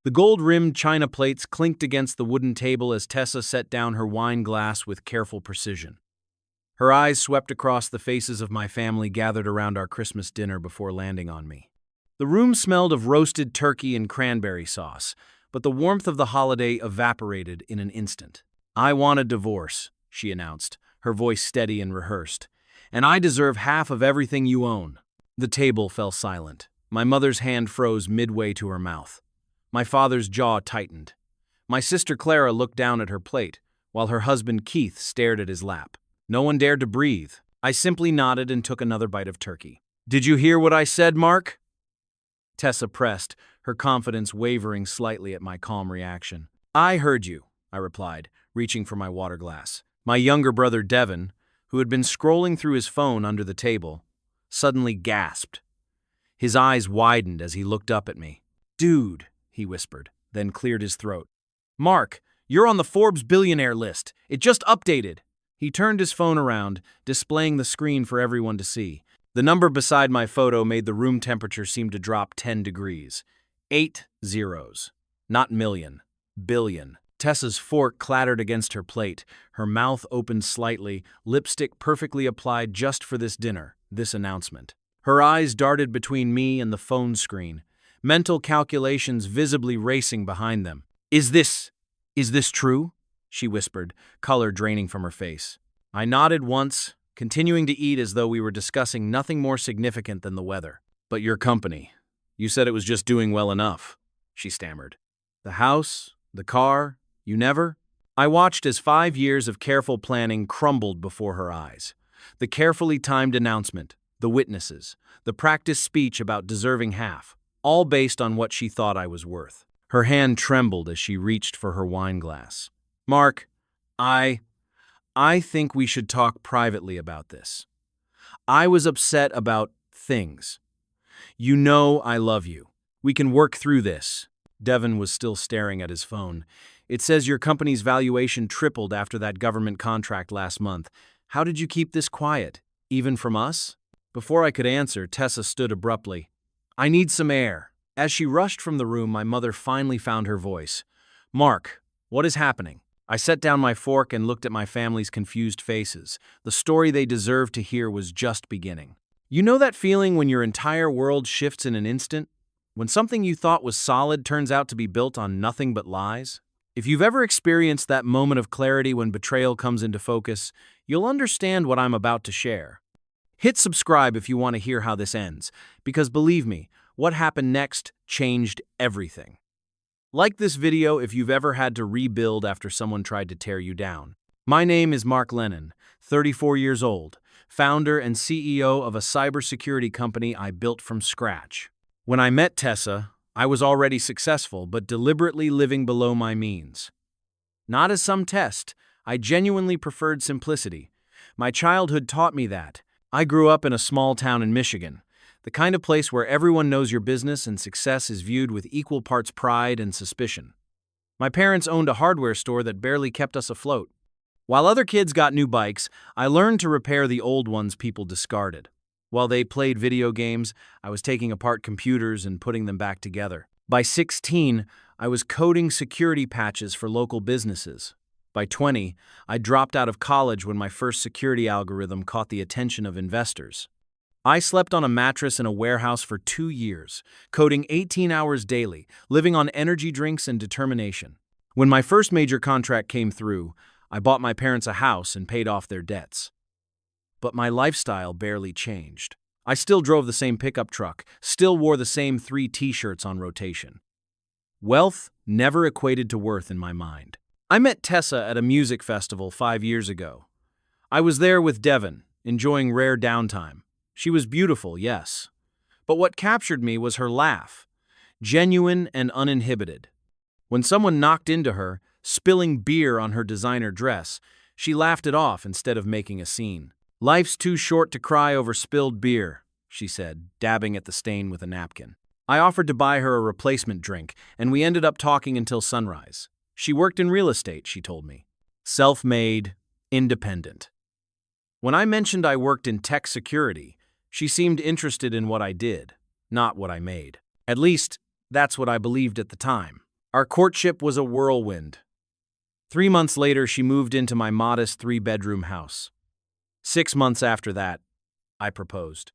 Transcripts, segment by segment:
The gold-rimmed china plates clinked against the wooden table as Tessa set down her wine glass with careful precision. Her eyes swept across the faces of my family gathered around our Christmas dinner before landing on me. The room smelled of roasted turkey and cranberry sauce, but the warmth of the holiday evaporated in an instant. "I want a divorce," she announced, her voice steady and rehearsed. "And I deserve half of everything you own." The table fell silent. My mother's hand froze midway to her mouth. My father's jaw tightened. My sister Clara looked down at her plate, while her husband Keith stared at his lap. No one dared to breathe. I simply nodded and took another bite of turkey. "Did you hear what I said, Mark?" Tessa pressed, her confidence wavering slightly at my calm reaction. "I heard you," I replied, reaching for my water glass. My younger brother Devin, who had been scrolling through his phone under the table, suddenly gasped. His eyes widened as he looked up at me. "Dude," he whispered, then cleared his throat. "Mark, you're on the Forbes billionaire list. It just updated." He turned his phone around, displaying the screen for everyone to see. The number beside my photo made the room temperature seem to drop 10 degrees. 8 zeros. Not million. Billion. Tessa's fork clattered against her plate, her mouth opened slightly, lipstick perfectly applied just for this dinner, this announcement. Her eyes darted between me and the phone screen, mental calculations visibly racing behind them. Is this true?" she whispered, color draining from her face. I nodded once, continuing to eat as though we were discussing nothing more significant than the weather. "But your company, you said it was just doing well enough," she stammered. "The house, the car, you never?" I watched as 5 years of careful planning crumbled before her eyes. The carefully timed announcement, the witnesses, the practiced speech about deserving half, all based on what she thought I was worth. Her hand trembled as she reached for her wine glass. "Mark, I think we should talk privately about this. I was upset about things. You know I love you. We can work through this." Devin was still staring at his phone. "It says your company's valuation tripled after that government contract last month. How did you keep this quiet, even from us?" Before I could answer, Tessa stood abruptly. "I need some air." As she rushed from the room, my mother finally found her voice. "Mark, what is happening?" I set down my fork and looked at my family's confused faces. The story they deserved to hear was just beginning. You know that feeling when your entire world shifts in an instant? When something you thought was solid turns out to be built on nothing but lies? If you've ever experienced that moment of clarity when betrayal comes into focus, you'll understand what I'm about to share. Hit subscribe if you want to hear how this ends, because believe me, what happened next changed everything. Like this video if you've ever had to rebuild after someone tried to tear you down. My name is Mark Lennon, 34 years old, founder and CEO of a cybersecurity company I built from scratch. When I met Tessa, I was already successful but deliberately living below my means. Not as some test, I genuinely preferred simplicity. My childhood taught me that. I grew up in a small town in Michigan, the kind of place where everyone knows your business and success is viewed with equal parts pride and suspicion. My parents owned a hardware store that barely kept us afloat. While other kids got new bikes, I learned to repair the old ones people discarded. While they played video games, I was taking apart computers and putting them back together. By 16, I was coding security patches for local businesses. By 20, I dropped out of college when my first security algorithm caught the attention of investors. I slept on a mattress in a warehouse for 2 years, coding 18 hours daily, living on energy drinks and determination. When my first major contract came through, I bought my parents a house and paid off their debts. But my lifestyle barely changed. I still drove the same pickup truck, still wore the same 3 t-shirts on rotation. Wealth never equated to worth in my mind. I met Tessa at a music festival 5 years ago. I was there with Devin, enjoying rare downtime. She was beautiful, yes. But what captured me was her laugh, genuine and uninhibited. When someone knocked into her, spilling beer on her designer dress, she laughed it off instead of making a scene. "Life's too short to cry over spilled beer," she said, dabbing at the stain with a napkin. I offered to buy her a replacement drink, and we ended up talking until sunrise. She worked in real estate, she told me. Self-made, independent. When I mentioned I worked in tech security, she seemed interested in what I did, not what I made. At least, that's what I believed at the time. Our courtship was a whirlwind. 3 months later, she moved into my modest 3-bedroom house. 6 months after that, I proposed.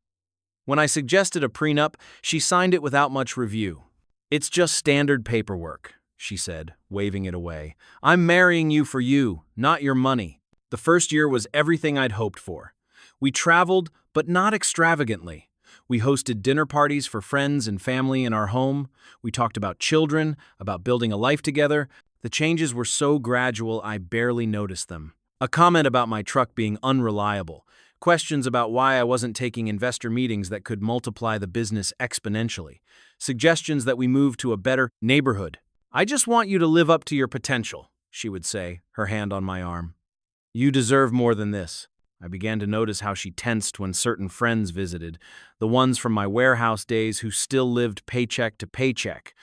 When I suggested a prenup, she signed it without much review. "It's just standard paperwork," she said, waving it away. "I'm marrying you for you, not your money." The first year was everything I'd hoped for. We traveled, but not extravagantly. We hosted dinner parties for friends and family in our home. We talked about children, about building a life together. The changes were so gradual I barely noticed them. A comment about my truck being unreliable, questions about why I wasn't taking investor meetings that could multiply the business exponentially, suggestions that we move to a better neighborhood. "I just want you to live up to your potential," she would say, her hand on my arm. "You deserve more than this." I began to notice how she tensed when certain friends visited, the ones from my warehouse days who still lived paycheck to paycheck.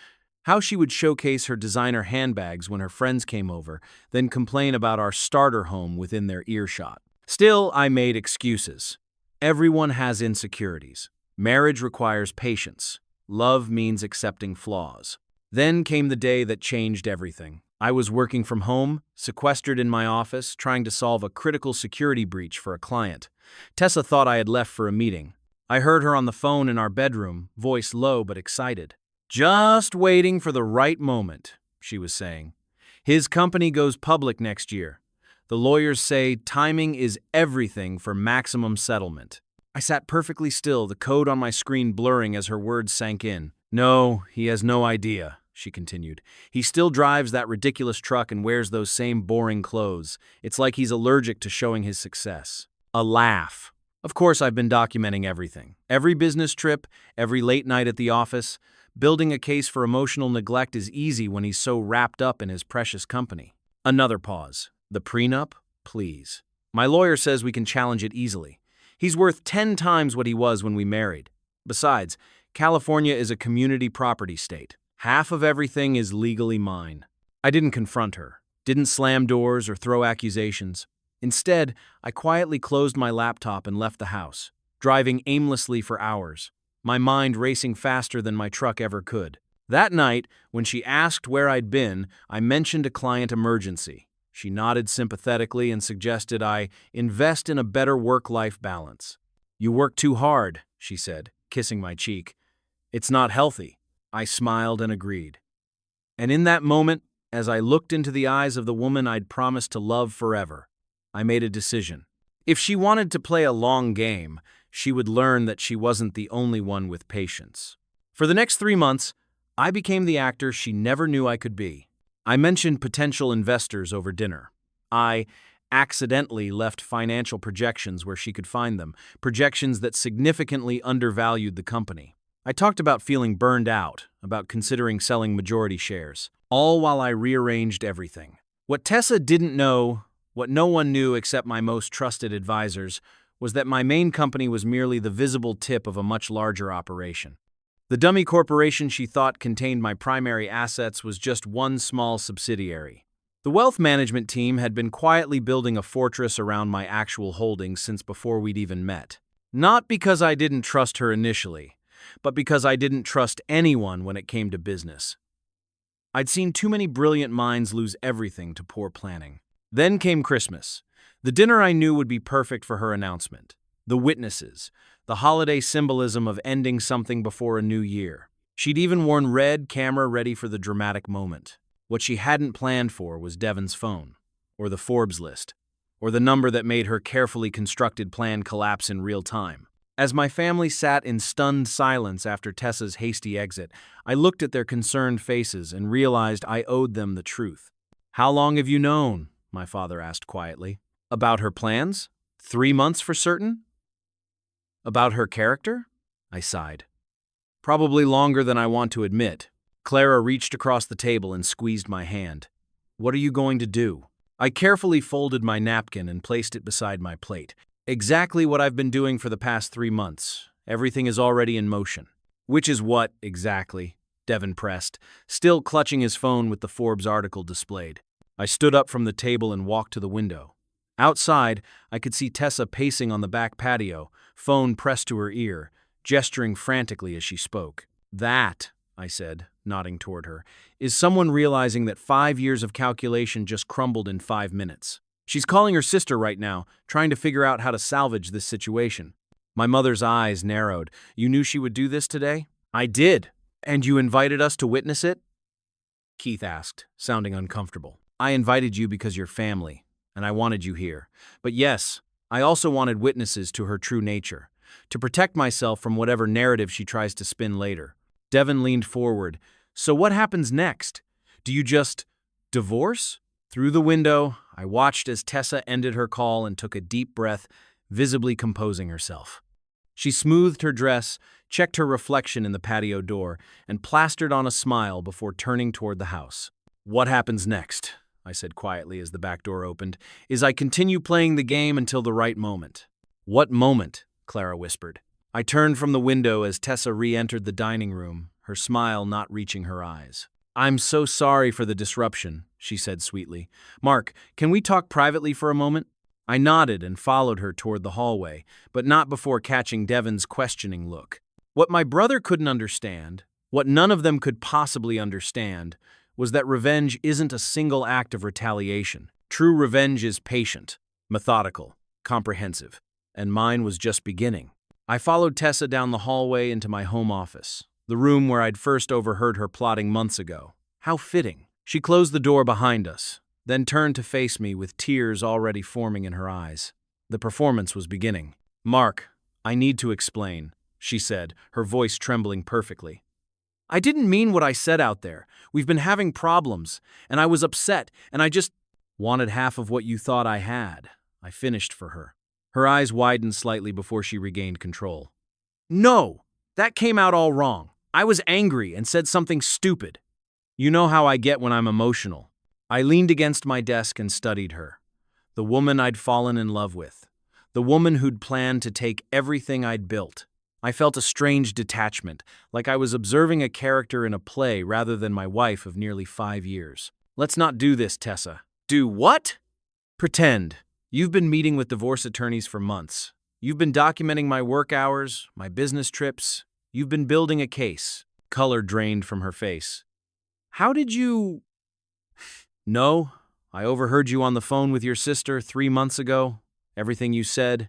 How she would showcase her designer handbags when her friends came over, then complain about our starter home within their earshot. Still, I made excuses. Everyone has insecurities. Marriage requires patience. Love means accepting flaws. Then came the day that changed everything. I was working from home, sequestered in my office, trying to solve a critical security breach for a client. Tessa thought I had left for a meeting. I heard her on the phone in our bedroom, voice low but excited. "Just waiting for the right moment," she was saying. "His company goes public next year. The lawyers say timing is everything for maximum settlement." I sat perfectly still, the code on my screen blurring as her words sank in. "No, he has no idea," she continued. "He still drives that ridiculous truck and wears those same boring clothes. It's like he's allergic to showing his success." A laugh. Of course, I've been documenting everything. Every business trip, every late night at the office. Building a case for emotional neglect is easy when he's so wrapped up in his precious company. Another pause. "The prenup? Please. My lawyer says we can challenge it easily. He's worth 10 times what he was when we married. Besides, California is a community property state. Half of everything is legally mine." I didn't confront her, didn't slam doors or throw accusations. Instead, I quietly closed my laptop and left the house, driving aimlessly for hours, my mind racing faster than my truck ever could. That night, when she asked where I'd been, I mentioned a client emergency. She nodded sympathetically and suggested I invest in a better work-life balance. "You work too hard," she said, kissing my cheek. "It's not healthy." I smiled and agreed. And in that moment, as I looked into the eyes of the woman I'd promised to love forever, I made a decision. If she wanted to play a long game, she would learn that she wasn't the only one with patience. For the next 3 months, I became the actor she never knew I could be. I mentioned potential investors over dinner. I accidentally left financial projections where she could find them, projections that significantly undervalued the company. I talked about feeling burned out, about considering selling majority shares, all while I rearranged everything. What Tessa didn't know, what no one knew except my most trusted advisors, was that my main company was merely the visible tip of a much larger operation. The dummy corporation she thought contained my primary assets was just one small subsidiary. The wealth management team had been quietly building a fortress around my actual holdings since before we'd even met. Not because I didn't trust her initially, but because I didn't trust anyone when it came to business. I'd seen too many brilliant minds lose everything to poor planning. Then came Christmas, the dinner I knew would be perfect for her announcement. The witnesses, the holiday symbolism of ending something before a new year. She'd even worn red, camera ready for the dramatic moment. What she hadn't planned for was Devon's phone, or the Forbes list, or the number that made her carefully constructed plan collapse in real time. As my family sat in stunned silence after Tessa's hasty exit, I looked at their concerned faces and realized I owed them the truth. "How long have you known?" my father asked quietly. "About her plans? 3 months for certain?" "About her character?" I sighed. "Probably longer than I want to admit." Clara reached across the table and squeezed my hand. "What are you going to do?" I carefully folded my napkin and placed it beside my plate. "Exactly what I've been doing for the past 3 months. Everything is already in motion." "Which is what, exactly?" Devon pressed, still clutching his phone with the Forbes article displayed. I stood up from the table and walked to the window. Outside, I could see Tessa pacing on the back patio, phone pressed to her ear, gesturing frantically as she spoke. "That," I said, nodding toward her, is someone realizing that 5 years of calculation just crumbled in 5 minutes. She's calling her sister right now, trying to figure out how to salvage this situation. My mother's eyes narrowed. You knew she would do this today? I did. And you invited us to witness it? Keith asked, sounding uncomfortable. I invited you because you're family, and I wanted you here. But yes, I also wanted witnesses to her true nature, to protect myself from whatever narrative she tries to spin later. Devin leaned forward. So what happens next? Do you just divorce? Through the window, I watched as Tessa ended her call and took a deep breath, visibly composing herself. She smoothed her dress, checked her reflection in the patio door, and plastered on a smile before turning toward the house. What happens next, I said quietly as the back door opened, is I continue playing the game until the right moment. What moment? Clara whispered. I turned from the window as Tessa re-entered the dining room, her smile not reaching her eyes. I'm so sorry for the disruption, she said sweetly. Mark, can we talk privately for a moment? I nodded and followed her toward the hallway, but not before catching Devin's questioning look. What my brother couldn't understand, what none of them could possibly understand, was that revenge isn't a single act of retaliation. True revenge is patient, methodical, comprehensive, and mine was just beginning. I followed Tessa down the hallway into my home office, the room where I'd first overheard her plotting months ago. How fitting. She closed the door behind us, then turned to face me with tears already forming in her eyes. The performance was beginning. Mark, I need to explain, she said, her voice trembling perfectly. I didn't mean what I said out there. We've been having problems, and I was upset, and I just wanted half of what you thought I had. I finished for her. Her eyes widened slightly before she regained control. No, that came out all wrong. I was angry and said something stupid. You know how I get when I'm emotional. I leaned against my desk and studied her. The woman I'd fallen in love with. The woman who'd planned to take everything I'd built. I felt a strange detachment, like I was observing a character in a play rather than my wife of nearly 5 years. Let's not do this, Tessa. Do what? Pretend. You've been meeting with divorce attorneys for months. You've been documenting my work hours, my business trips. You've been building a case. Color drained from her face. How did you... No, I overheard you on the phone with your sister 3 months ago. Everything you said,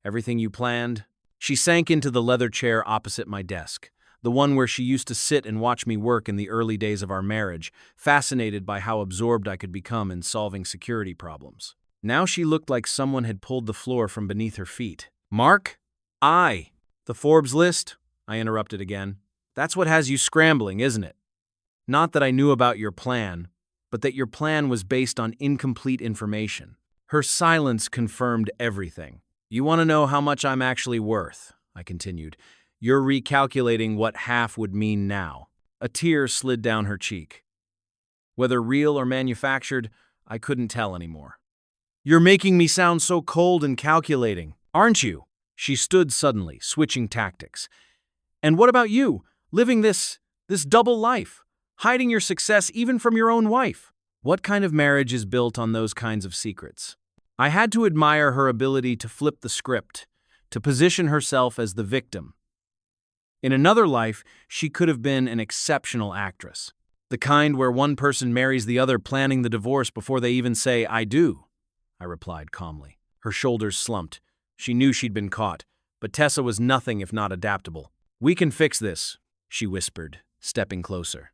everything you planned. She sank into the leather chair opposite my desk, the one where she used to sit and watch me work in the early days of our marriage, fascinated by how absorbed I could become in solving security problems. Now she looked like someone had pulled the floor from beneath her feet. Mark? The Forbes list? I interrupted again. That's what has you scrambling, isn't it? Not that I knew about your plan, but that your plan was based on incomplete information. Her silence confirmed everything. You want to know how much I'm actually worth, I continued. You're recalculating what half would mean now. A tear slid down her cheek. Whether real or manufactured, I couldn't tell anymore. You're making me sound so cold and calculating, aren't you? She stood suddenly, switching tactics. And what about you, living this double life, hiding your success even from your own wife? What kind of marriage is built on those kinds of secrets? I had to admire her ability to flip the script, to position herself as the victim. In another life, she could have been an exceptional actress, the kind where one person marries the other planning the divorce before they even say, I do, I replied calmly. Her shoulders slumped. She knew she'd been caught, but Tessa was nothing if not adaptable. We can fix this, she whispered, stepping closer.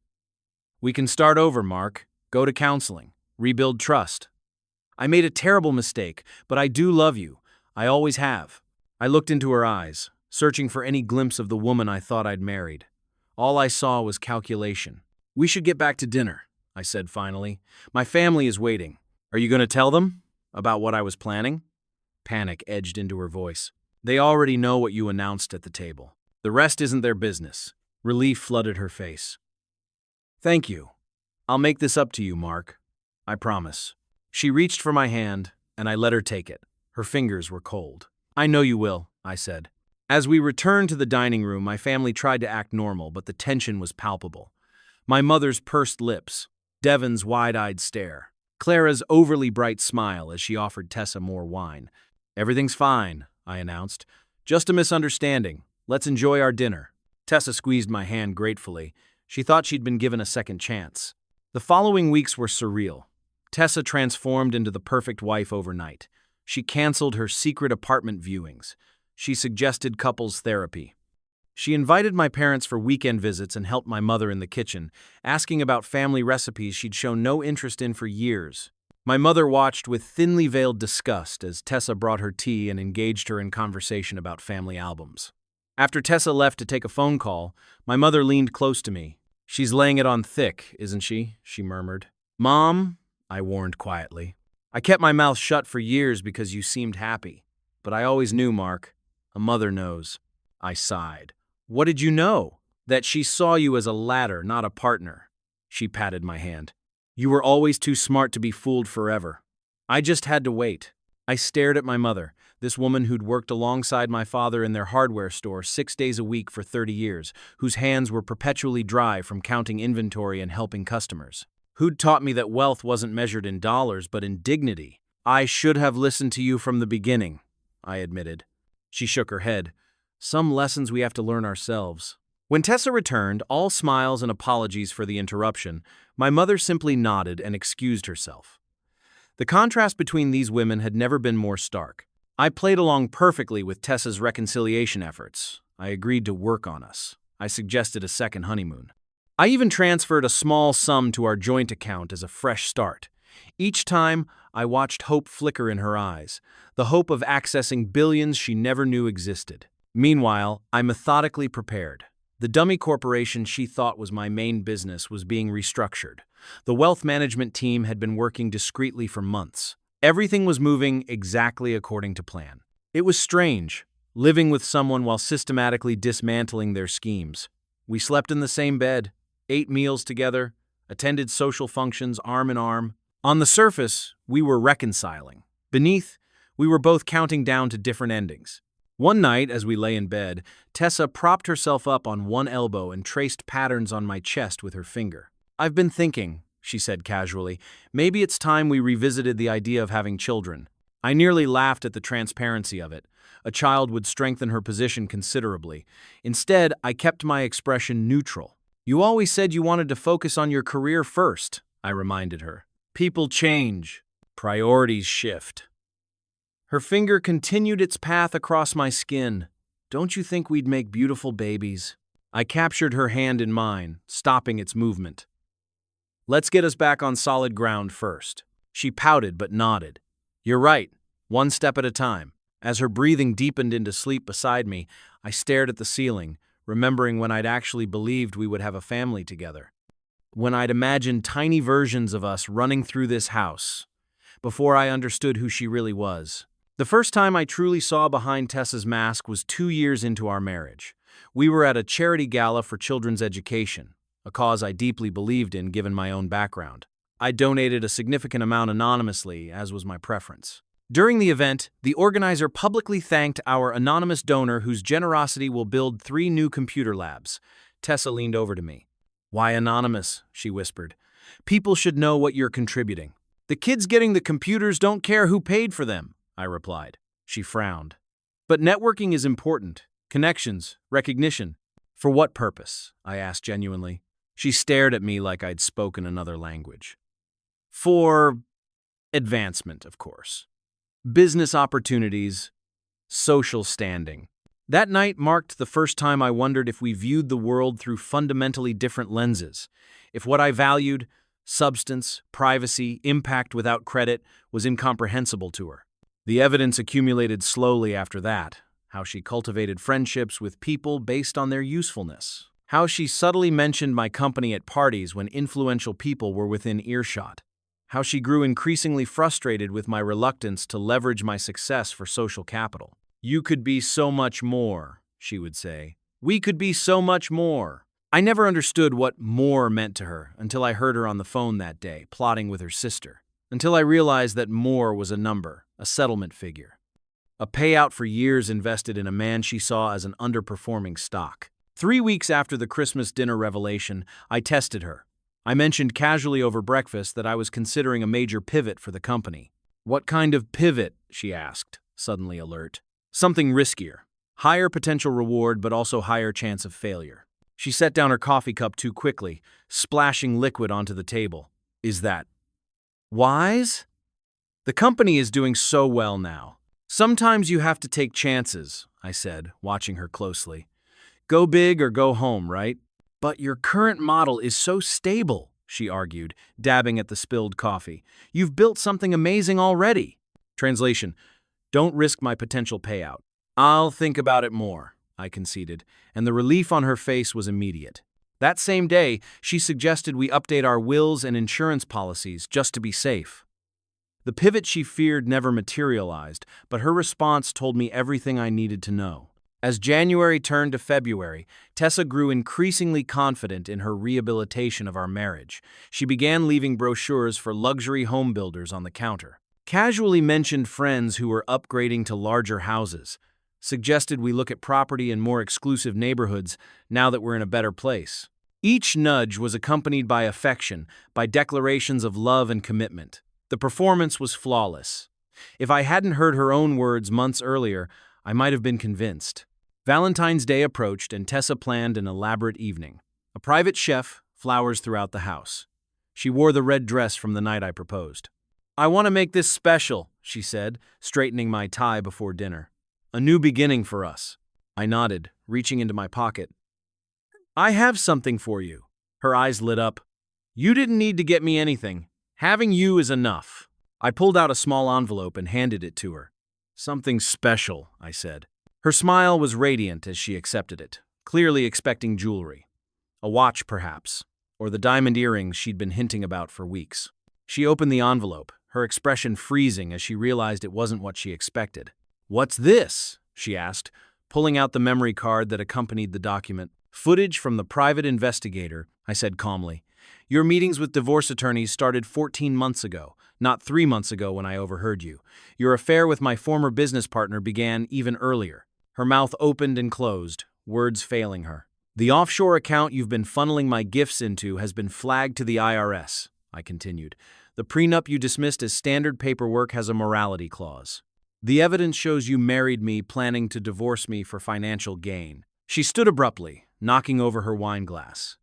We can start over, Mark, go to counseling, rebuild trust. I made a terrible mistake, but I do love you. I always have. I looked into her eyes, searching for any glimpse of the woman I thought I'd married. All I saw was calculation. We should get back to dinner, I said finally. My family is waiting. Are you going to tell them about what I was planning? Panic edged into her voice. They already know what you announced at the table. The rest isn't their business. Relief flooded her face. Thank you. I'll make this up to you, Mark. I promise. She reached for my hand, and I let her take it. Her fingers were cold. I know you will, I said. As we returned to the dining room, my family tried to act normal, but the tension was palpable. My mother's pursed lips, Devin's wide-eyed stare, Clara's overly bright smile as she offered Tessa more wine. Everything's fine, I announced. Just a misunderstanding. Let's enjoy our dinner. Tessa squeezed my hand gratefully. She thought she'd been given a second chance. The following weeks were surreal. Tessa transformed into the perfect wife overnight. She canceled her secret apartment viewings. She suggested couples therapy. She invited my parents for weekend visits and helped my mother in the kitchen, asking about family recipes she'd shown no interest in for years. My mother watched with thinly veiled disgust as Tessa brought her tea and engaged her in conversation about family albums. After Tessa left to take a phone call, my mother leaned close to me. "She's laying it on thick, isn't she?" she murmured. "Mom," I warned quietly. "I kept my mouth shut for years because you seemed happy. But I always knew, Mark. A mother knows." I sighed. "What did you know?" "That she saw you as a ladder, not a partner." She patted my hand. "You were always too smart to be fooled forever." I just had to wait. I stared at my mother, this woman who'd worked alongside my father in their hardware store 6 days a week for 30 years, whose hands were perpetually dry from counting inventory and helping customers. Who'd taught me that wealth wasn't measured in dollars but in dignity. "I should have listened to you from the beginning," I admitted. She shook her head. "Some lessons we have to learn ourselves." When Tessa returned, all smiles and apologies for the interruption, my mother simply nodded and excused herself. The contrast between these women had never been more stark. I played along perfectly with Tessa's reconciliation efforts. I agreed to work on us. I suggested a second honeymoon. I even transferred a small sum to our joint account as a fresh start. Each time, I watched hope flicker in her eyes, the hope of accessing billions she never knew existed. Meanwhile, I methodically prepared. The dummy corporation she thought was my main business was being restructured. The wealth management team had been working discreetly for months. Everything was moving exactly according to plan. It was strange, living with someone while systematically dismantling their schemes. We slept in the same bed, ate meals together, attended social functions arm in arm. On the surface, we were reconciling. Beneath, we were both counting down to different endings. One night, as we lay in bed, Tessa propped herself up on one elbow and traced patterns on my chest with her finger. "I've been thinking," she said casually, "maybe it's time we revisited the idea of having children." I nearly laughed at the transparency of it. A child would strengthen her position considerably. Instead, I kept my expression neutral. "You always said you wanted to focus on your career first," I reminded her. "People change. Priorities shift." Her finger continued its path across my skin. "Don't you think we'd make beautiful babies?" I captured her hand in mine, stopping its movement. "Let's get us back on solid ground first." She pouted but nodded. "You're right, one step at a time." As her breathing deepened into sleep beside me, I stared at the ceiling, remembering when I'd actually believed we would have a family together. When I'd imagined tiny versions of us running through this house, before I understood who she really was. The first time I truly saw behind Tessa's mask was 2 years into our marriage. We were at a charity gala for children's education, a cause I deeply believed in given my own background. I donated a significant amount anonymously, as was my preference. During the event, the organizer publicly thanked our anonymous donor whose generosity will build 3 new computer labs. Tessa leaned over to me. "Why anonymous?" she whispered. "People should know what you're contributing." "The kids getting the computers don't care who paid for them," I replied. She frowned. "But networking is important. Connections, recognition." "For what purpose?" I asked genuinely. She stared at me like I'd spoken another language. "For advancement, of course. Business opportunities, social standing." That night marked the first time I wondered if we viewed the world through fundamentally different lenses, if what I valued, substance, privacy, impact without credit, was incomprehensible to her. The evidence accumulated slowly after that, how she cultivated friendships with people based on their usefulness, how she subtly mentioned my company at parties when influential people were within earshot, how she grew increasingly frustrated with my reluctance to leverage my success for social capital. "You could be so much more," she would say. "We could be so much more." I never understood what more meant to her until I heard her on the phone that day, plotting with her sister. Until I realized that more was a number, a settlement figure. A payout for years invested in a man she saw as an underperforming stock. 3 weeks after the Christmas dinner revelation, I tested her. I mentioned casually over breakfast that I was considering a major pivot for the company. "What kind of pivot?" she asked, suddenly alert. "Something riskier. Higher potential reward, but also higher chance of failure." She set down her coffee cup too quickly, splashing liquid onto the table. Is that wise? The company is doing so well now. Sometimes you have to take chances, I said, watching her closely. Go big or go home, right? But your current model is so stable, she argued, dabbing at the spilled coffee. You've built something amazing already. Translation: don't risk my potential payout. I'll think about it more, I conceded, and the relief on her face was immediate. That same day, she suggested we update our wills and insurance policies just to be safe. The pivot she feared never materialized, but her response told me everything I needed to know. As January turned to February, Tessa grew increasingly confident in her rehabilitation of our marriage. She began leaving brochures for luxury home builders on the counter, casually mentioned friends who were upgrading to larger houses, suggested we look at property in more exclusive neighborhoods now that we're in a better place. Each nudge was accompanied by affection, by declarations of love and commitment. The performance was flawless. If I hadn't heard her own words months earlier, I might have been convinced. Valentine's Day approached and Tessa planned an elaborate evening. A private chef, flowers throughout the house. She wore the red dress from the night I proposed. I want to make this special, she said, straightening my tie before dinner. A new beginning for us. I nodded, reaching into my pocket. I have something for you. Her eyes lit up. You didn't need to get me anything. Having you is enough. I pulled out a small envelope and handed it to her. Something special, I said. Her smile was radiant as she accepted it, clearly expecting jewelry. A watch, perhaps, or the diamond earrings she'd been hinting about for weeks. She opened the envelope, her expression freezing as she realized it wasn't what she expected. What's this? She asked, pulling out the memory card that accompanied the document. Footage from the private investigator, I said calmly. Your meetings with divorce attorneys started 14 months ago, not 3 months ago when I overheard you. Your affair with my former business partner began even earlier. Her mouth opened and closed, words failing her. The offshore account you've been funneling my gifts into has been flagged to the IRS, I continued. The prenup you dismissed as standard paperwork has a morality clause. The evidence shows you married me planning to divorce me for financial gain. She stood abruptly, knocking over her wine glass.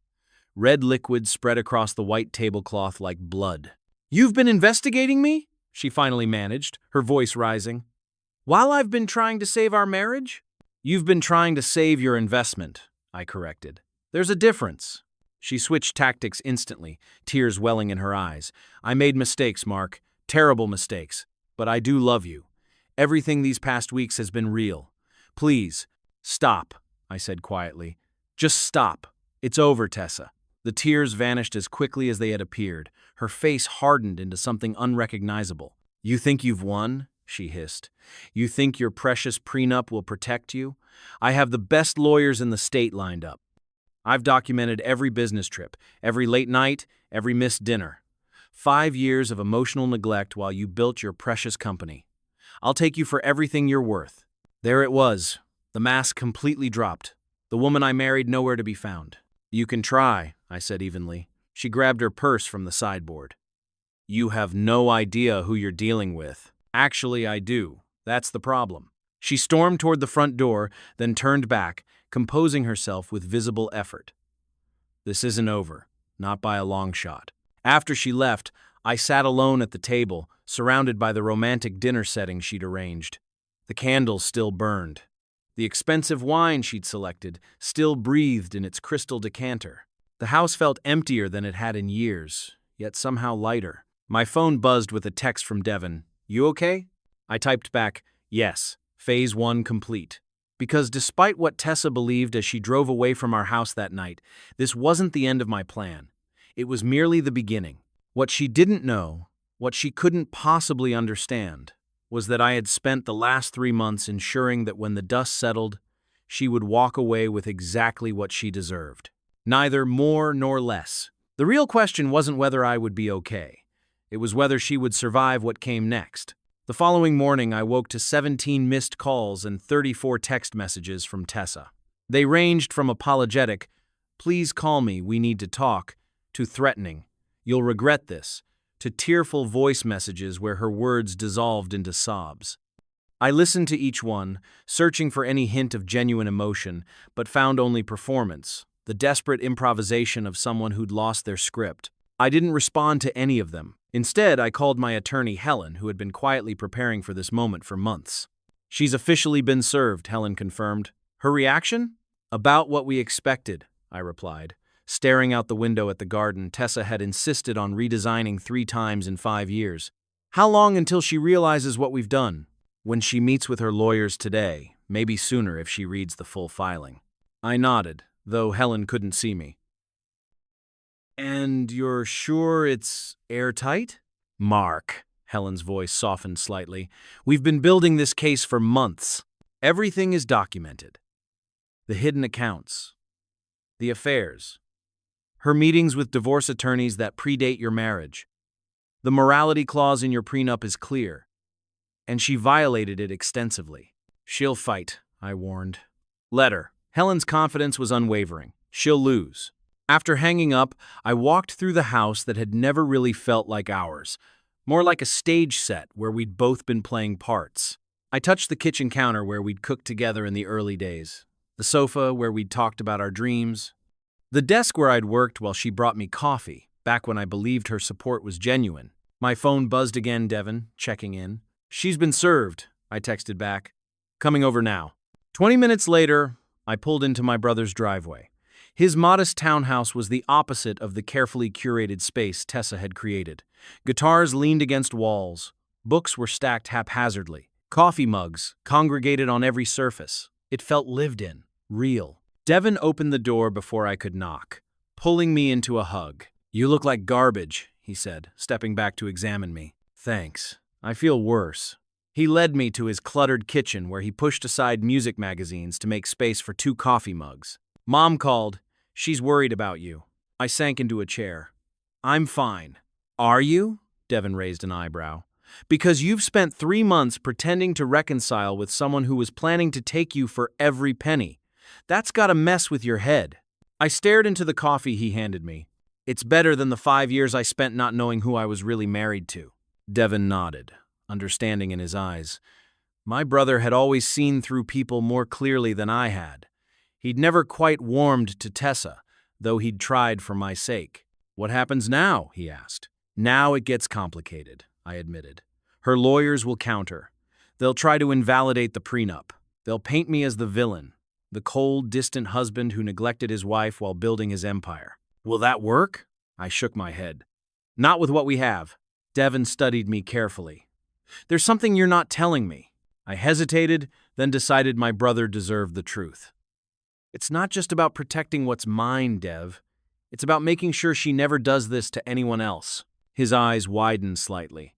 Red liquid spread across the white tablecloth like blood. You've been investigating me? She finally managed, her voice rising. While I've been trying to save our marriage? You've been trying to save your investment, I corrected. There's a difference. She switched tactics instantly, tears welling in her eyes. I made mistakes, Mark, terrible mistakes, but I do love you. Everything these past weeks has been real. Please, stop, I said quietly. Just stop. It's over, Tessa. The tears vanished as quickly as they had appeared. Her face hardened into something unrecognizable. You think you've won? She hissed. You think your precious prenup will protect you? I have the best lawyers in the state lined up. I've documented every business trip, every late night, every missed dinner. 5 years of emotional neglect while you built your precious company. I'll take you for everything you're worth. There it was. The mask completely dropped. The woman I married nowhere to be found. You can try, I said evenly. She grabbed her purse from the sideboard. You have no idea who you're dealing with. Actually, I do. That's the problem. She stormed toward the front door, then turned back, composing herself with visible effort. This isn't over, not by a long shot. After she left, I sat alone at the table, surrounded by the romantic dinner setting she'd arranged. The candles still burned. The expensive wine she'd selected still breathed in its crystal decanter. The house felt emptier than it had in years, yet somehow lighter. My phone buzzed with a text from Devon. You okay? I typed back, yes, phase 1 complete. Because despite what Tessa believed as she drove away from our house that night, this wasn't the end of my plan. It was merely the beginning. What she didn't know, what she couldn't possibly understand, was that I had spent the last 3 months ensuring that when the dust settled, she would walk away with exactly what she deserved. Neither more nor less. The real question wasn't whether I would be okay. It was whether she would survive what came next. The following morning, I woke to 17 missed calls and 34 text messages from Tessa. They ranged from apologetic, "Please call me, we need to talk," to threatening, "You'll regret this," to tearful voice messages where her words dissolved into sobs. I listened to each one, searching for any hint of genuine emotion, but found only performance, the desperate improvisation of someone who'd lost their script. I didn't respond to any of them. Instead, I called my attorney, Helen, who had been quietly preparing for this moment for months. "She's officially been served," Helen confirmed. "Her reaction?" "About what we expected," I replied. Staring out the window at the garden, Tessa had insisted on redesigning 3 times in 5 years. "How long until she realizes what we've done?" "When she meets with her lawyers today, maybe sooner if she reads the full filing." I nodded, though Helen couldn't see me. "And you're sure it's airtight?" "Mark," Helen's voice softened slightly, "we've been building this case for months. Everything is documented. The hidden accounts, the affairs, her meetings with divorce attorneys that predate your marriage. The morality clause in your prenup is clear, and she violated it extensively." "She'll fight," I warned. "Let her." Helen's confidence was unwavering. "She'll lose." After hanging up, I walked through the house that had never really felt like ours, more like a stage set where we'd both been playing parts. I touched the kitchen counter where we'd cooked together in the early days, the sofa where we'd talked about our dreams, the desk where I'd worked while she brought me coffee, back when I believed her support was genuine. My phone buzzed again, Devon, checking in. "She's been served," I texted back. "Coming over now." 20 minutes later, I pulled into my brother's driveway. His modest townhouse was the opposite of the carefully curated space Tessa had created. Guitars leaned against walls. Books were stacked haphazardly. Coffee mugs congregated on every surface. It felt lived in, real. Devon opened the door before I could knock, pulling me into a hug. "You look like garbage," he said, stepping back to examine me. "Thanks. I feel worse." He led me to his cluttered kitchen where he pushed aside music magazines to make space for 2 coffee mugs. "Mom called. She's worried about you." I sank into a chair. "I'm fine." "Are you?" Devon raised an eyebrow. "Because you've spent 3 months pretending to reconcile with someone who was planning to take you for every penny. That's gotta mess with your head." I stared into the coffee he handed me. "It's better than the 5 years I spent not knowing who I was really married to." Devon nodded, understanding in his eyes. My brother had always seen through people more clearly than I had. He'd never quite warmed to Tessa, though he'd tried for my sake. "What happens now?" he asked. "Now it gets complicated," I admitted. "Her lawyers will counter. They'll try to invalidate the prenup. They'll paint me as the villain, the cold, distant husband who neglected his wife while building his empire. Will that work?" I shook my head. "Not with what we have." Devon studied me carefully. "There's something you're not telling me." I hesitated, then decided my brother deserved the truth. "It's not just about protecting what's mine, Dev. It's about making sure she never does this to anyone else." His eyes widened slightly.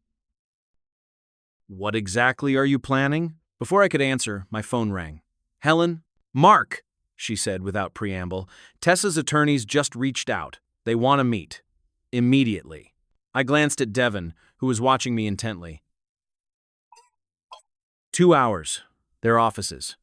"What exactly are you planning?" Before I could answer, my phone rang. "Helen?" "Mark," she said without preamble. "Tessa's attorneys just reached out. They want to meet. Immediately." I glanced at Devon, who was watching me intently. 2 hours. Their offices.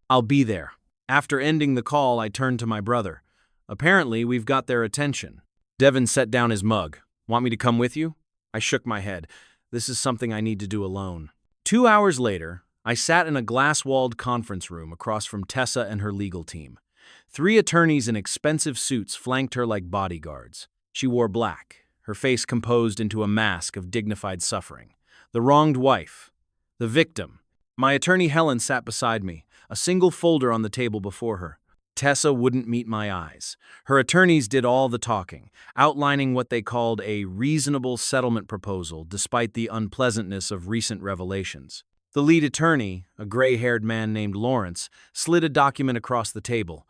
"I'll be there." After ending the call, I turned to my brother. "Apparently, we've got their attention." Devon set down his mug. "Want me to come with you?" I shook my head. "This is something I need to do alone." 2 hours later, I sat in a glass-walled conference room across from Tessa and her legal team. 3 attorneys in expensive suits flanked her like bodyguards. She wore black, her face composed into a mask of dignified suffering. The wronged wife. The victim. My attorney Helen sat beside me, a single folder on the table before her. Tessa wouldn't meet my eyes. Her attorneys did all the talking, outlining what they called a reasonable settlement proposal despite the unpleasantness of recent revelations. The lead attorney, a gray-haired man named Lawrence, slid a document across the table.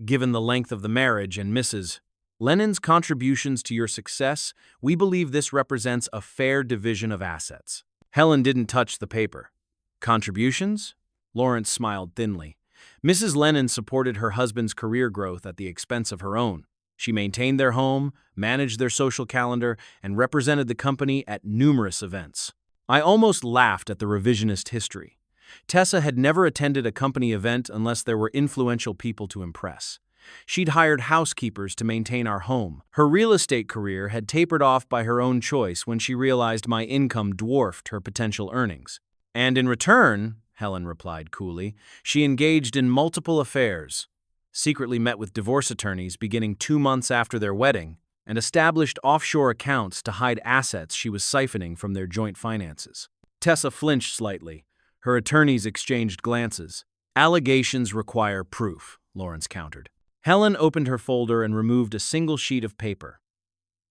"Given the length of the marriage and Mrs. Lennon's contributions to your success, we believe this represents a fair division of assets." Helen didn't touch the paper. "Contributions?" Lawrence smiled thinly. "Mrs. Lennon supported her husband's career growth at the expense of her own. She maintained their home, managed their social calendar, and represented the company at numerous events." I almost laughed at the revisionist history. Tessa had never attended a company event unless there were influential people to impress. She'd hired housekeepers to maintain our home. Her real estate career had tapered off by her own choice when she realized my income dwarfed her potential earnings. "And in return," Helen replied coolly, "she engaged in multiple affairs." secretly met with divorce attorneys beginning 2 months after their wedding, and established offshore accounts to hide assets she was siphoning from their joint finances. Tessa flinched slightly. Her attorneys exchanged glances. Allegations require proof, Lawrence countered. Helen opened her folder and removed a single sheet of paper.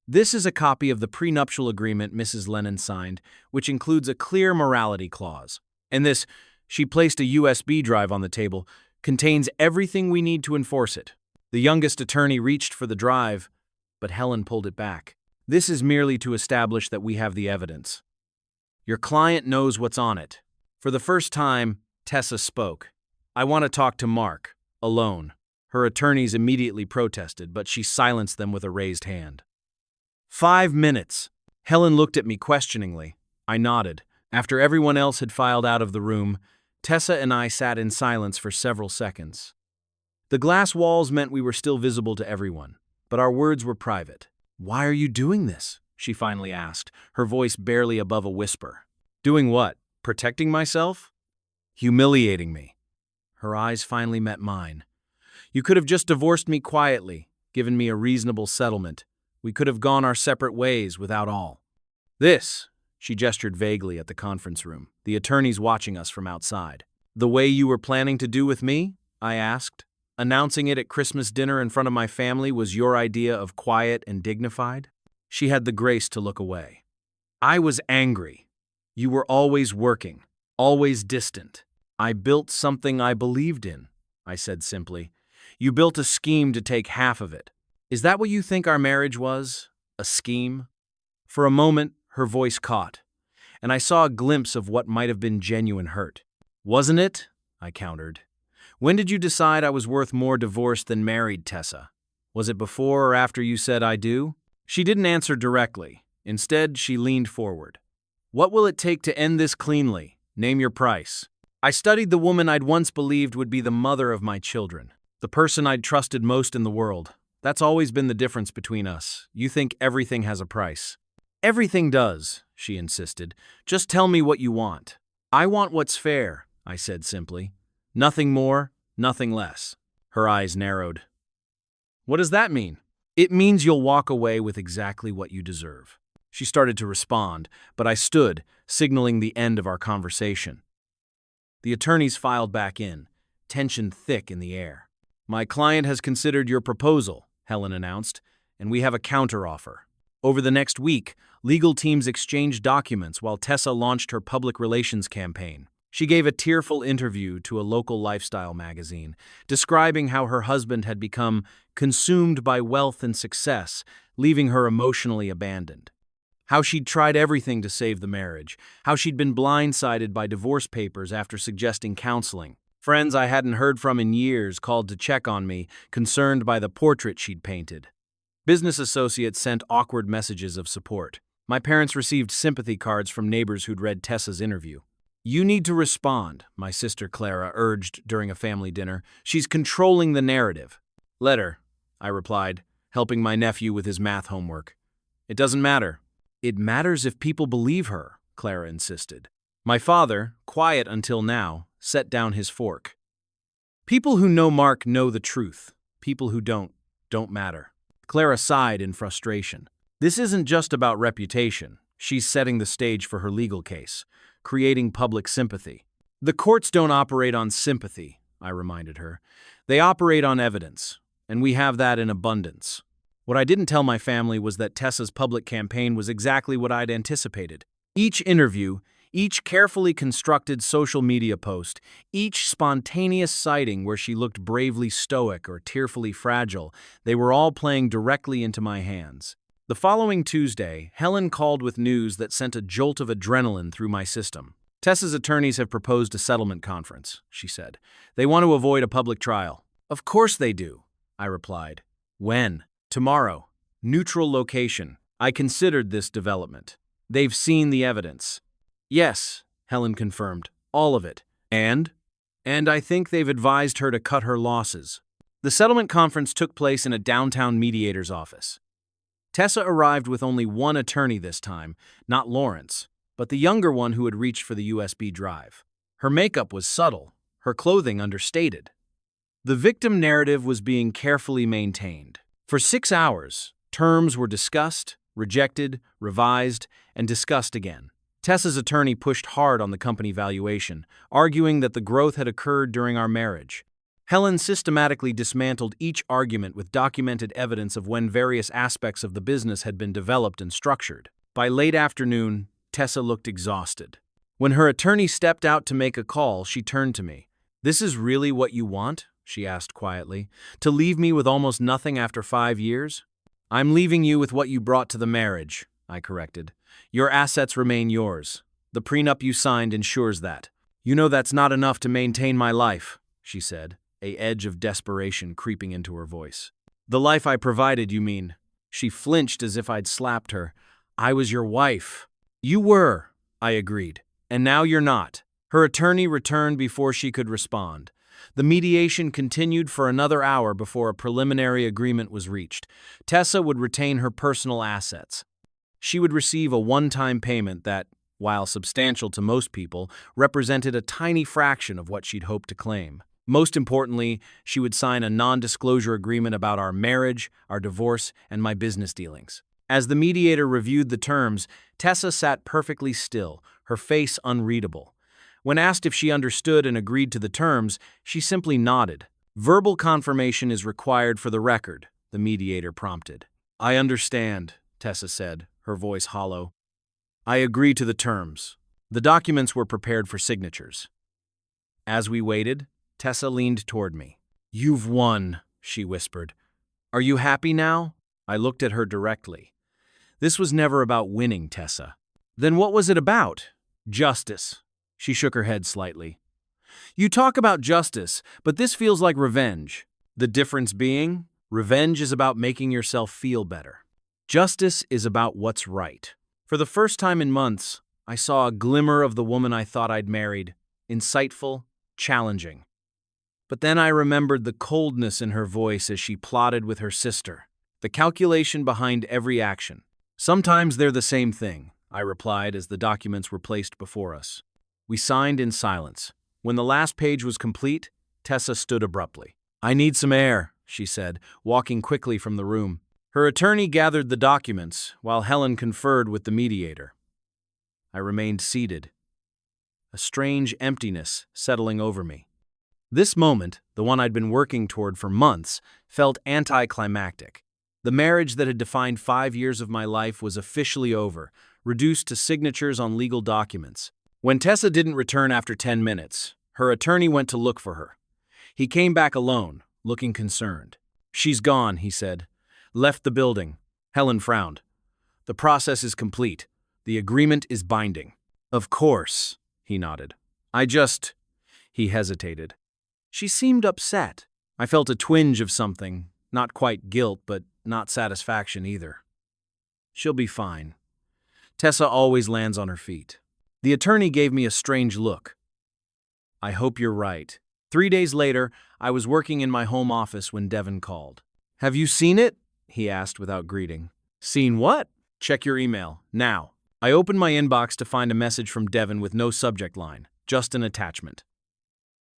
This is a copy of the prenuptial agreement Mrs. Lennon signed, which includes a clear morality clause. And this, she placed a USB drive on the table, contains everything we need to enforce it. The youngest attorney reached for the drive, but Helen pulled it back. This is merely to establish that we have the evidence. Your client knows what's on it. For the first time, Tessa spoke. I want to talk to Mark, alone. Her attorneys immediately protested, but she silenced them with a raised hand. 5 minutes. Helen looked at me questioningly. I nodded. After everyone else had filed out of the room, Tessa and I sat in silence for several seconds. The glass walls meant we were still visible to everyone, but our words were private. Why are you doing this? She finally asked, her voice barely above a whisper. Doing what? Protecting myself? Humiliating me. Her eyes finally met mine. You could have just divorced me quietly, given me a reasonable settlement. We could have gone our separate ways without all. This, she gestured vaguely at the conference room, the attorneys watching us from outside. The way you were planning to do with me? I asked. Announcing it at Christmas dinner in front of my family was your idea of quiet and dignified? She had the grace to look away. I was angry. You were always working, always distant. I built something I believed in, I said simply. You built a scheme to take half of it. Is that what you think our marriage was? A scheme? For a moment, her voice caught, and I saw a glimpse of what might have been genuine hurt. Wasn't it? I countered. When did you decide I was worth more divorced than married, Tessa? Was it before or after you said I do? She didn't answer directly. Instead, she leaned forward. What will it take to end this cleanly? Name your price. I studied the woman I'd once believed would be the mother of my children, the person I'd trusted most in the world. That's always been the difference between us. You think everything has a price. Everything does, she insisted. Just tell me what you want. I want what's fair, I said simply. Nothing more, nothing less. Her eyes narrowed. What does that mean? It means you'll walk away with exactly what you deserve. She started to respond, but I stood, signaling the end of our conversation. The attorneys filed back in, tension thick in the air. My client has considered your proposal, Helen announced, and we have a counteroffer. Over the next week, legal teams exchanged documents while Tessa launched her public relations campaign. She gave a tearful interview to a local lifestyle magazine, describing how her husband had become consumed by wealth and success, leaving her emotionally abandoned. How she'd tried everything to save the marriage, how she'd been blindsided by divorce papers after suggesting counseling. Friends I hadn't heard from in years called to check on me, concerned by the portrait she'd painted. Business associates sent awkward messages of support. My parents received sympathy cards from neighbors who'd read Tessa's interview. You need to respond, my sister Clara urged during a family dinner. She's controlling the narrative. Let her, I replied, helping my nephew with his math homework. It doesn't matter. It matters if people believe her, Clara insisted. My father, quiet until now, set down his fork. People who know Mark know the truth. People who don't matter. Clara sighed in frustration. This isn't just about reputation. She's setting the stage for her legal case, creating public sympathy. The courts don't operate on sympathy, I reminded her. They operate on evidence, and we have that in abundance. What I didn't tell my family was that Tessa's public campaign was exactly what I'd anticipated. Each interview, each carefully constructed social media post, each spontaneous sighting where she looked bravely stoic or tearfully fragile, they were all playing directly into my hands. The following Tuesday, Helen called with news that sent a jolt of adrenaline through my system. Tessa's attorneys have proposed a settlement conference, she said. They want to avoid a public trial. Of course they do, I replied. When? Tomorrow. Neutral location. I considered this development. They've seen the evidence. Yes, Helen confirmed. All of it. And I think they've advised her to cut her losses. The settlement conference took place in a downtown mediator's office. Tessa arrived with only one attorney this time, not Lawrence, but the younger one who had reached for the USB drive. Her makeup was subtle, her clothing understated. The victim narrative was being carefully maintained. For 6 hours, terms were discussed, rejected, revised, and discussed again. Tessa's attorney pushed hard on the company valuation, arguing that the growth had occurred during our marriage. Helen systematically dismantled each argument with documented evidence of when various aspects of the business had been developed and structured. By late afternoon, Tessa looked exhausted. When her attorney stepped out to make a call, she turned to me. "This is really what you want?" she asked quietly. "To leave me with almost nothing after 5 years?" "I'm leaving you with what you brought to the marriage," I corrected. "Your assets remain yours. The prenup you signed ensures that." "You know that's not enough to maintain my life," she said, an edge of desperation creeping into her voice. "The life I provided, you mean?" She flinched as if I'd slapped her. "I was your wife." "You were," I agreed, "and now you're not." Her attorney returned before she could respond. The mediation continued for another hour before a preliminary agreement was reached. Tessa would retain her personal assets. She would receive a one-time payment that, while substantial to most people, represented a tiny fraction of what she'd hoped to claim. Most importantly, she would sign a non-disclosure agreement about our marriage, our divorce, and my business dealings. As the mediator reviewed the terms, Tessa sat perfectly still, her face unreadable. When asked if she understood and agreed to the terms, she simply nodded. "Verbal confirmation is required for the record," the mediator prompted. "I understand," Tessa said, her voice hollow. "I agree to the terms." The documents were prepared for signatures. As we waited, Tessa leaned toward me. "You've won," she whispered. "Are you happy now?" I looked at her directly. "This was never about winning, Tessa." "Then what was it about?" "Justice." She shook her head slightly. "You talk about justice, but this feels like revenge. The difference being, revenge is about making yourself feel better. Justice is about what's right." For the first time in months, I saw a glimmer of the woman I thought I'd married, insightful, challenging. But then I remembered the coldness in her voice as she plotted with her sister, the calculation behind every action. "Sometimes they're the same thing," I replied as the documents were placed before us. We signed in silence. When the last page was complete, Tessa stood abruptly. "I need some air," she said, walking quickly from the room. Her attorney gathered the documents, while Helen conferred with the mediator. I remained seated, a strange emptiness settling over me. This moment, the one I'd been working toward for months, felt anticlimactic. The marriage that had defined 5 years of my life was officially over, reduced to signatures on legal documents. When Tessa didn't return after 10 minutes, her attorney went to look for her. He came back alone, looking concerned. "She's gone," he said. "Left the building." Helen frowned. "The process is complete. The agreement is binding." "Of course," he nodded. He hesitated. She seemed upset. I felt a twinge of something, not quite guilt, but not satisfaction either. "She'll be fine." Tessa always lands on her feet. The attorney gave me a strange look. "I hope you're right." 3 days later, I was working in my home office when Devin called. "Have you seen it?" he asked without greeting. "Seen what?" "Check your email, now." I opened my inbox to find a message from Devin with no subject line, just an attachment.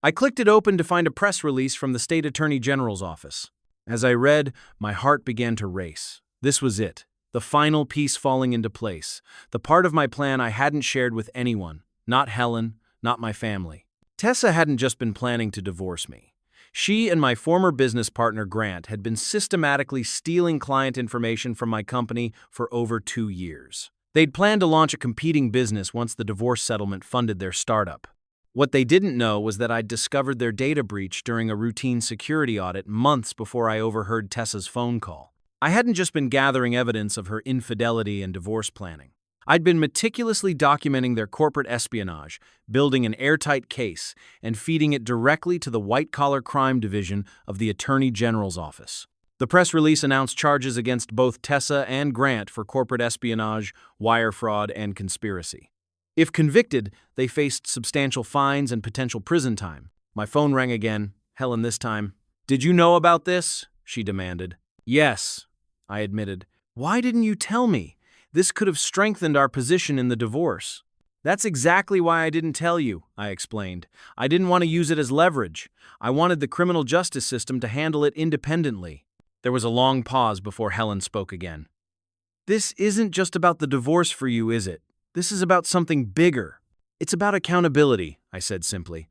I clicked it open to find a press release from the State Attorney General's office. As I read, my heart began to race. This was it, the final piece falling into place, the part of my plan I hadn't shared with anyone, not Helen, not my family. Tessa hadn't just been planning to divorce me. She and my former business partner, Grant, had been systematically stealing client information from my company for over 2 years. They'd planned to launch a competing business once the divorce settlement funded their startup. What they didn't know was that I'd discovered their data breach during a routine security audit months before I overheard Tessa's phone call. I hadn't just been gathering evidence of her infidelity and divorce planning. I'd been meticulously documenting their corporate espionage, building an airtight case, and feeding it directly to the white-collar crime division of the Attorney General's office. The press release announced charges against both Tessa and Grant for corporate espionage, wire fraud, and conspiracy. If convicted, they faced substantial fines and potential prison time. My phone rang again, Helen this time. "Did you know about this?" she demanded. "Yes," I admitted. "Why didn't you tell me? This could have strengthened our position in the divorce." That's exactly why I didn't tell you, I explained. I didn't want to use it as leverage. I wanted the criminal justice system to handle it independently. There was a long pause before Helen spoke again. This isn't just about the divorce for you, is it? This is about something bigger. It's about accountability, I said simply,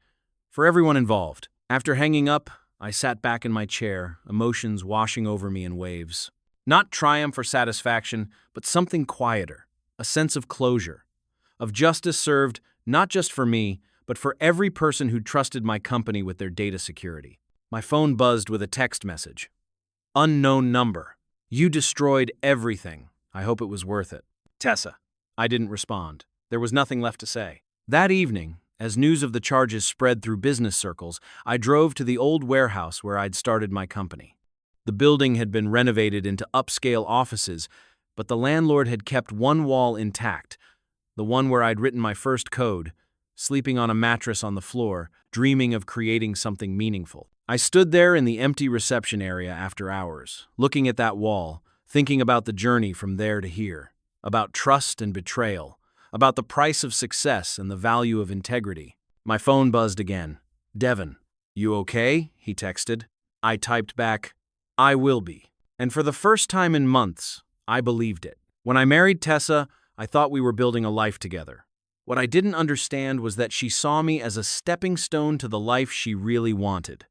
for everyone involved. After hanging up, I sat back in my chair, emotions washing over me in waves. Not triumph or satisfaction, but something quieter, a sense of closure, of justice served not just for me, but for every person who trusted my company with their data security. My phone buzzed with a text message. Unknown number. You destroyed everything. I hope it was worth it. Tessa. I didn't respond. There was nothing left to say. That evening, as news of the charges spread through business circles, I drove to the old warehouse where I'd started my company. The building had been renovated into upscale offices, but the landlord had kept one wall intact, the one where I'd written my first code, sleeping on a mattress on the floor, dreaming of creating something meaningful. I stood there in the empty reception area after hours, looking at that wall, thinking about the journey from there to here, about trust and betrayal, about the price of success and the value of integrity. My phone buzzed again. Devin, you okay? He texted. I typed back, I will be. And for the first time in months, I believed it. When I married Tessa, I thought we were building a life together. What I didn't understand was that she saw me as a stepping stone to the life she really wanted.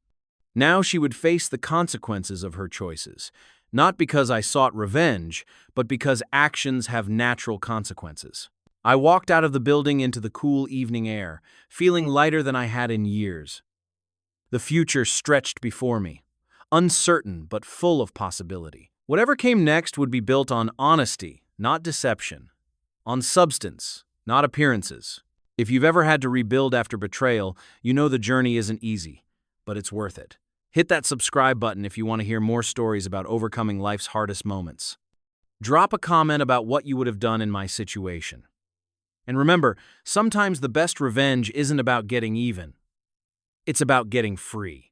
Now she would face the consequences of her choices, not because I sought revenge, but because actions have natural consequences. I walked out of the building into the cool evening air, feeling lighter than I had in years. The future stretched before me, uncertain but full of possibility. Whatever came next would be built on honesty, not deception, on substance, not appearances. If you've ever had to rebuild after betrayal, you know the journey isn't easy, but it's worth it. Hit that subscribe button if you want to hear more stories about overcoming life's hardest moments. Drop a comment about what you would have done in my situation. And remember, sometimes the best revenge isn't about getting even. It's about getting free.